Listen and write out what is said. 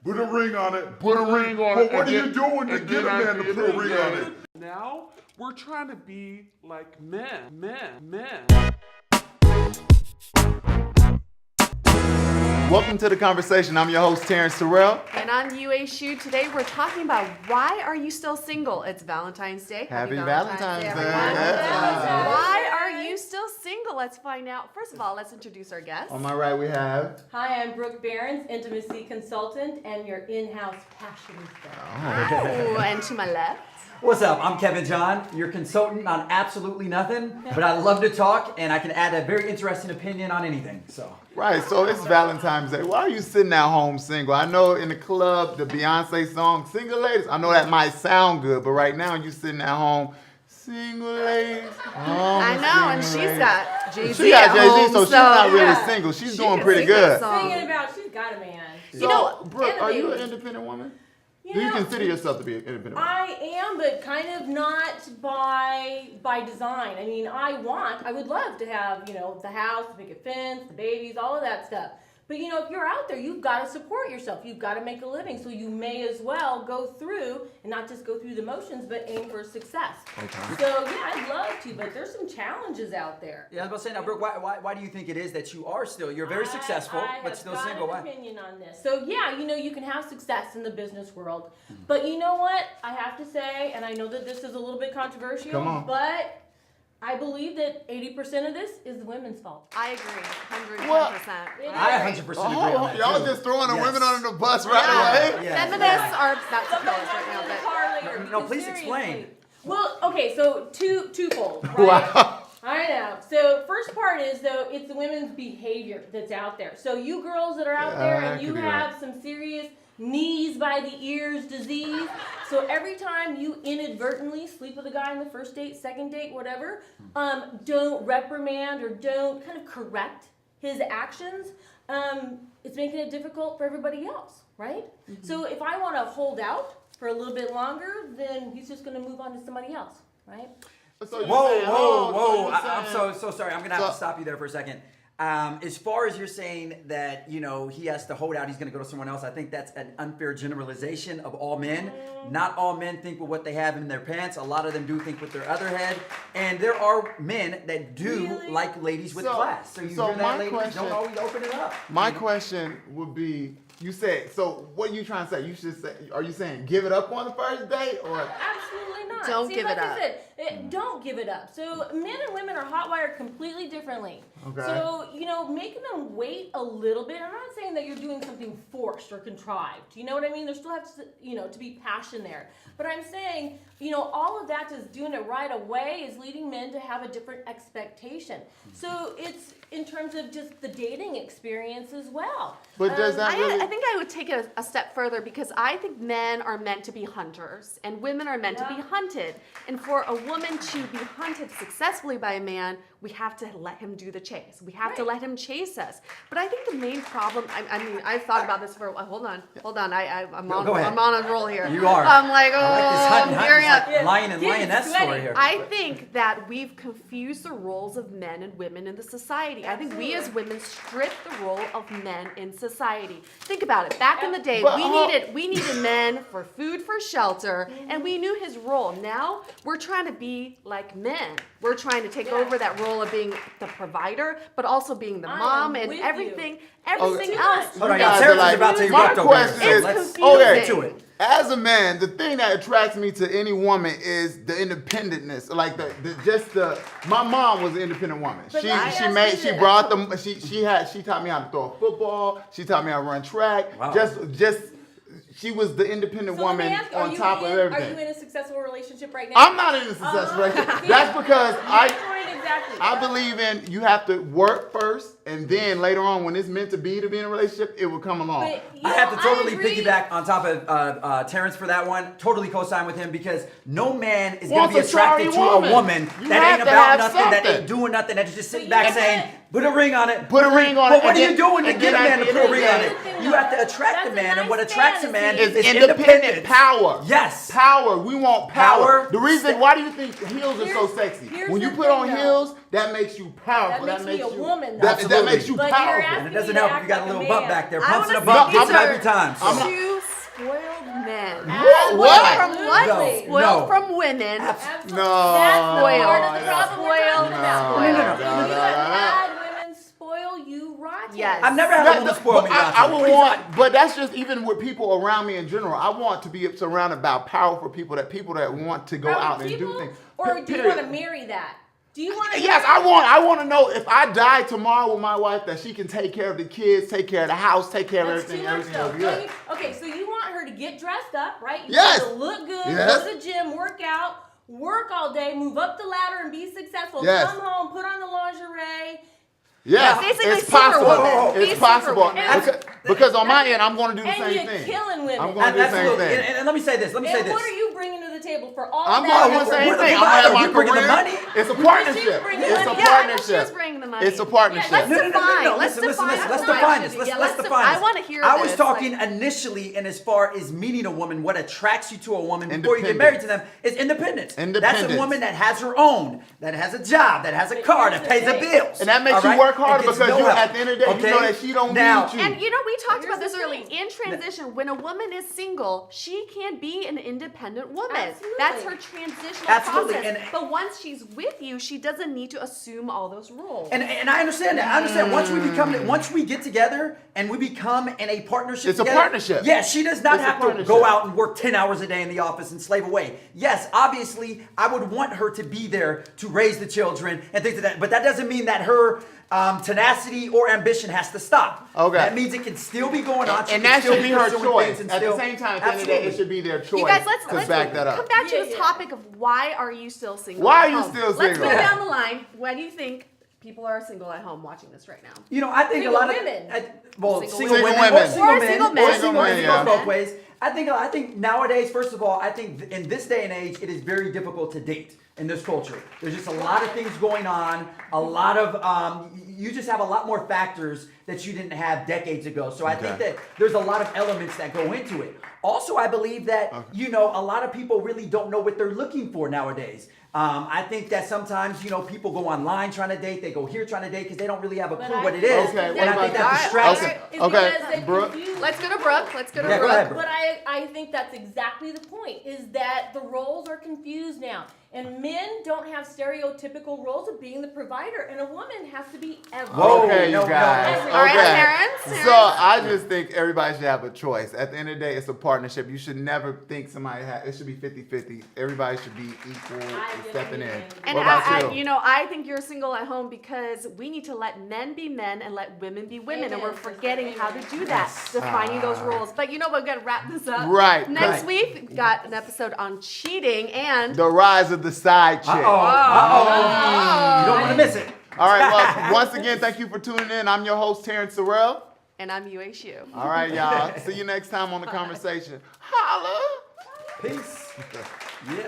Put a ring on it. Put a ring on it. But what do you do when you get a man to put a ring on it? Now we're trying to be like men. Welcome to The Conversation. I'm your host, Terrence Terrell. And I'm Yue Shu. Today we're talking about why are you still single? It's Valentine's Day. Happy Valentine's Day. everyone. Yes. Why are you still single? Let's find out. First of all, let's introduce our guest. On my right, we have... Hi, I'm Brooke Behrens, intimacy consultant and your in-house fashionista. Oh, and to my left. What's up? I'm Kevin John, your consultant on absolutely nothing, but I love to talk and I can add a very interesting opinion on anything. So Right, so it's Valentine's Day. Why are you sitting at home single? I know in the club, the Beyonce song, Single Ladies, I know that might sound good, but right now you sitting at home, single ladies. I know, and she's got Jay-Z She got at Jay-Z, home, so she's not really yeah. single. She's She doing can pretty sing good. that song. Singing about she's got a man. So, You know, Brooke, are you an innovative. independent woman? You Do you know, consider yourself to be an independent woman? I am, but kind of not by design. I mean, I would love to have, the house, the picket fence, the babies, all of that stuff. But if you're out there, you've got to support yourself. You've got to make a living. So you may as well go through and not just go through the motions, but aim for success. Okay. So yeah, I'd love to, but there's some challenges out there. yeah, I was about to say now, Brooke, why do you think it is that you are still? You're very successful, I but have still got single. an Why? opinion on this. So yeah, you can have success in the business world, but you know what? I have to say, and I know that this is a little bit controversial, Come on. but I believe that 80% of this is the women's fault. I agree, 110%. Well, I 100% agree on that. y'all too. just throwing the Yes. women under the bus right Yeah. away? Yeah. Feminists are not to kill Sometimes us right now, I'm in the but car later. No, because please seriously- explain. Well, okay, so twofold, right? Wow. I know. So first part is though it's the women's behavior that's out there. So you girls that are out there Yeah, and you could be have some serious knees by the ears disease. So every time you inadvertently sleep with a guy on the first date, second date, whatever, don't reprimand or don't kind of correct his actions. It's making it difficult for everybody else, right? So if I want to hold out for a little bit longer, then he's just going to move on to somebody else, right? So you're Whoa, saying- whoa, so whoa! you're I'm saying- so sorry. I'm gonna have to So- stop you there for a second. As far as you're saying that he has to hold out, he's gonna go to someone else. I think that's an unfair generalization of all men. Not all men think with what they have in their pants. A lot of them do think with their other head, and there are men that do Really? like ladies with So- class. So you so hear my that, ladies? question- Don't always open it up. My question would be, you said, so what are you trying to say? You should say, are you saying give it up on the first date or? Absolutely not. Don't See, give like it I up. said, don't give it up. So men and women are hotwired completely differently. Okay. So, making them wait a little bit, I'm not saying that you're doing something forced or contrived. You know what I mean? There still has to, to be passion there. But I'm saying, all of that just doing it right away is leading men to have a different expectation. So it's in terms of just the dating experience as well. But does that really? I think I would take it a step further because I think men are meant to be hunters and women are meant to be Yeah. hunted. And for a woman to be hunted successfully by a man, we have to let him do the chase. We have to Right. let him chase us. But I think the main problem, I mean, I've thought about this for a while. Hold on. I'm Go ahead. I'm on a roll here. You are. I'm like, oh, I like this hunting, I'm gearing up. it's like lion and Get lioness sweaty. story here. I think that we've confused the roles of men and women in the society. I think we as women strip the role of men in society. Think about it. Back in the day, But, we needed men for food, for shelter, and we knew his role. Now we're trying to be like men. We're trying to take Yeah. over that role of being the provider, but also being the I mom am and with you. everything Too else. much. Hold on, You y'all. guys Terrence are is about to my erupt over question here. is, So let's confusing. get to it. As a man, the thing that attracts me to any woman is the independentness. Like my mom was an independent woman. But She let me she ask made you she this. brought them she taught me how to throw a football. She taught me how to run track. Wow. Just she was the independent So let me woman ask, on top of everything. Are you in a successful relationship right now? I'm not in a successful relationship. See? That's because My point exactly. I believe in you have to work first, and then later on, when it's meant to be in a relationship, it will come along. But, I have to totally agree. piggyback on top of Terrence for that one. Totally co-sign with him because no man is going Wants to be a sorry attracted to a woman. woman You that have ain't to about have nothing, that something. ain't doing nothing, that's just sitting But back you saying, can't- put a ring on it. Put a ring on But it. what are and you doing to then- get a and man then to put a at ring the on end- it? You have to attract That's a a man, and what nice attracts a man fantasy. It's is independent power. Yes. Power. We want power. Power. The reason why do you think heels are so Here's- sexy? here's When you the put thing, on though. heels, that makes you powerful. That makes me a you, woman, though. That makes you But you're powerful. asking And it doesn't me to help if act you got a like a little butt man. back there, I punching a wanna butt say gets these it are every time. So. two men. What? From what? Absolutely. Spoiled No. from women. Absolutely. No. That's the part of the Spoiled. problem we're talking about. Spoiled. You have had women spoil you rotten. Yes. I've never had a woman spoil me. But I Roger. would want, but that's just even with people around me in general. I want to be surrounded by powerful people that want to go out and do People? things. Or do you Period. want to marry that? Do you want to? Yes, I want to know if I die tomorrow with my wife that she can take care of the kids, take care of the house, take care of That's everything. too much Everything though. goes Don't good. you- Okay, so you want her to get dressed up, right? You Yes. want her to look good, Yes. go to the gym, work out, work all day, move up the ladder and be successful. Yes. Come home, put on the lingerie. Yes, Basically it's possible. Superwoman. It's Be possible Superwoman. because on my end, I'm going to do the And same you're thing. killing women. I'm going to do the same Absolutely. thing. And let me say this. Let me say And this. what are you bringing to the table for all I'm that? going to do the same We're the thing. I'm going to have my provider. You bringing the career. money? It's a partnership. bringing It's the a money. Yeah, I know partnership. she's bringing the money. It's a partnership. Let's No, define. Let's listen, define. let's the define this. relationship. Let's define this. I want to hear I this. was talking initially, and as far as meeting a woman, what attracts you to a woman before you get Independence. married to them is independence. That's Independence. a woman that has her own, that has a job, that has a car, that pays the bills. And that makes all you right? work harder And gets because no you, help. at the end of the day, you know that she don't Now- need you. And you know, we talked about Here's this the early. thing. In transition, when a woman is single, she can be an independent woman. Absolutely. That's her transitional Absolutely. process. And- but once she's with you, she doesn't need to assume all those roles. And I understand that. I understand once we get together and we become in a partnership. It's a together, partnership. Yeah, she does not It's a have to partnership. go out and work 10 hours a day in the office and slave away. Yes, obviously, I would want her to be there to raise the children and things like that. But that doesn't mean that her tenacity or ambition has to stop. Okay. That means it can still be going on. She And can that still should be her pursuing choice. things and At the still- same time, at the end of the day, it Absolutely. should be their choice you guys, to let's back that come up. back to Yeah, this yeah. topic of why are you still single? Why at are you home? still Let's go single? down the line. Why do you think people are single at home watching this right now? You know, I think Single a lot of women. well, Single single women. women, Single or single women. men, Or single or men. single men. Single It goes men, both ways. I think nowadays, first of all, I think in this day and age, it is very difficult to date in this culture. There's just a lot of things going on. A lot of you just have a lot more factors that you didn't have decades ago. So I think Okay. that there's a lot of elements that go into it. Also, I believe that you know a lot of people really don't know what they're looking for nowadays. I think that sometimes people go online trying to date, they go here trying to date because they don't really have a But clue I what it think is. Okay, and what I about think that that? distracts. Okay. It's Okay, because they Brooke. confuse- Let's go to Brooke. Let's go to Yeah, go Brooke. ahead, Brooke. But I think that's exactly the point, is that the roles are confused now. And men don't have stereotypical roles of being the provider, and a woman has to be everything. Whoa. Okay, no, you guys. no. Okay. All right, Terrence. So I just think everybody should have a choice. At the end of the day, it's a partnership. You should never think somebody it should be 50-50. Everybody should be equal in get stepping what in. you mean. And What about I think you're single at home because we need to let men be men and let women be women, and Amen, we're sister, forgetting how to do that, Yes. defining those roles. But you know what? We're gonna wrap this up. Right. Next Right. week, we've got an episode on cheating and. The rise of the side chick. You don't want to miss it. All right, well, once again, thank you for tuning in. I'm your host, Terrence Sorrell. And I'm UHU. All right, y'all. See you next time on The Conversation. Holla! Peace. Yeah.